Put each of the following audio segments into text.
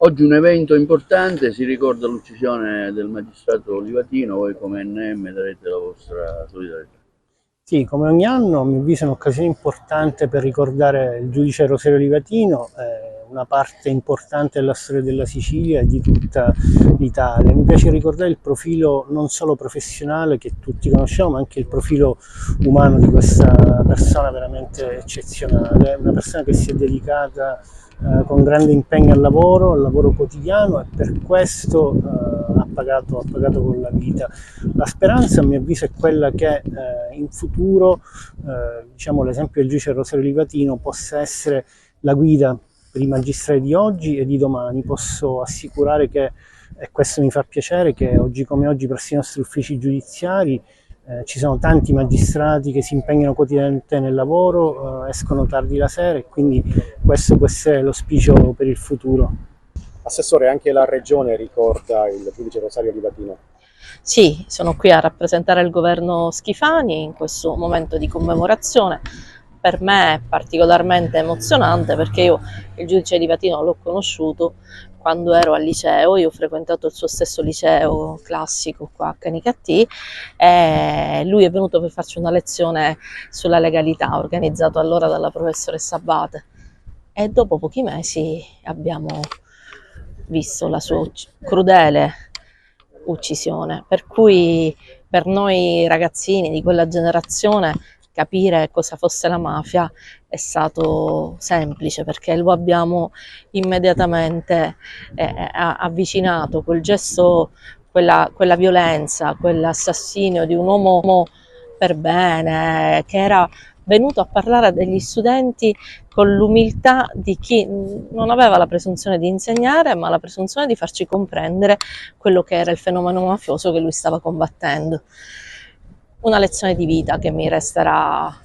Oggi un evento importante, si ricorda l'uccisione del magistrato Livatino, voi come NM darete la vostra solidarietà. Sì, come ogni anno, a mio avviso è un'occasione importante per ricordare il giudice Rosario Livatino, una parte importante della storia della Sicilia e di tutta l'Italia. Mi piace ricordare il profilo non solo professionale che tutti conosciamo, ma anche il profilo umano di questa persona veramente eccezionale, una persona che si è dedicata con grande impegno al lavoro quotidiano, e per questo ha pagato con la vita. La speranza, a mio avviso, è quella che in futuro diciamo, l'esempio del giudice Rosario Livatino possa essere la guida per i magistrati di oggi e di domani. Posso assicurare che, e questo mi fa piacere, che oggi come oggi presso i nostri uffici giudiziari ci sono tanti magistrati che si impegnano quotidianamente nel lavoro, escono tardi la sera, e quindi questo può essere l'auspicio per il futuro. Assessore, anche la Regione ricorda il giudice Rosario Livatino. Sì, sono qui a rappresentare il governo Schifani in questo momento di commemorazione. Per me è particolarmente emozionante perché io il giudice Livatino l'ho conosciuto quando ero al liceo. Io ho frequentato il suo stesso liceo classico qua a Canicattì, e lui è venuto per farci una lezione sulla legalità, organizzato allora dalla professoressa Abate, e dopo pochi mesi abbiamo visto la sua crudele uccisione, per cui per noi ragazzini di quella generazione capire cosa fosse la mafia è stato semplice, perché lo abbiamo immediatamente avvicinato, quel gesto, quella violenza, quell'assassinio di un uomo per bene, che era venuto a parlare degli studenti con l'umiltà di chi non aveva la presunzione di insegnare, ma la presunzione di farci comprendere quello che era il fenomeno mafioso che lui stava combattendo. Una lezione di vita che mi resterà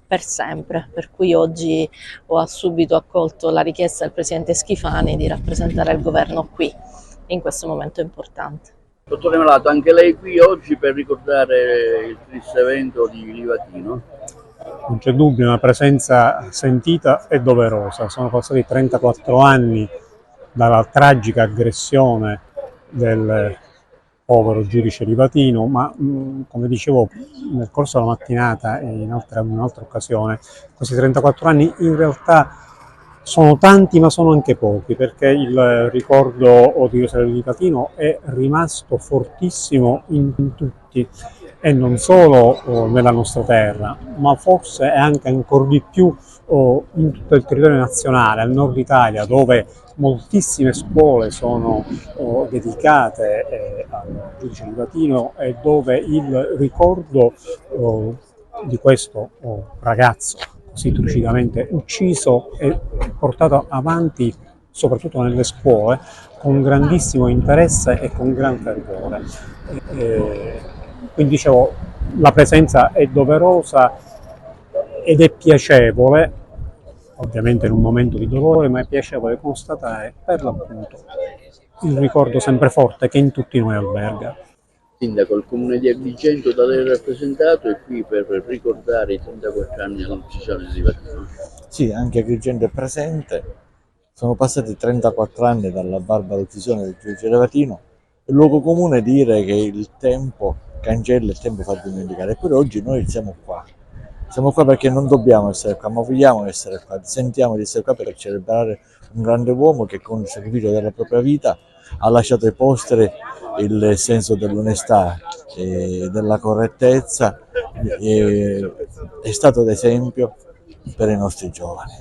per sempre, per cui oggi ho subito accolto la richiesta del Presidente Schifani di rappresentare il governo qui, in questo momento importante. Dottore Melato, anche lei qui oggi per ricordare il triste evento di Livatino? Non c'è dubbio, una presenza sentita e doverosa. Sono passati 34 anni dalla tragica aggressione del povero giudice Livatino, ma come dicevo nel corso della mattinata e in un'altra occasione, questi 34 anni in realtà sono tanti ma sono anche pochi, perché il ricordo di Rosario Livatino è rimasto fortissimo in tutti, e non solo nella nostra terra, ma forse è anche ancora di più in tutto il territorio nazionale, al nord Italia, dove moltissime scuole sono dedicate al giudice Livatino, e dove il ricordo di questo ragazzo così trucidamente ucciso è portato avanti soprattutto nelle scuole con grandissimo interesse e con gran fervore. Quindi dicevo, la presenza è doverosa ed è piacevole, ovviamente in un momento di dolore, ma è piacevole constatare per l'appunto il ricordo sempre forte che in tutti noi alberga. Sindaco, il comune di Agrigento da lei rappresentato è qui per ricordare i 34 anni dall'uccisione di Livatino. Sì, anche Agrigento è presente. Sono passati 34 anni dalla barbara uccisione del giudice Livatino. È luogo comune dire che il tempo cancella, il tempo fa dimenticare. Eppure oggi noi siamo qua. Siamo qua perché non dobbiamo essere qua, ma vogliamo essere qua. Sentiamo di essere qua per celebrare un grande uomo che con il sacrificio della propria vita ha lasciato ai posteri il senso dell'onestà e della correttezza, è stato d'esempio per i nostri giovani.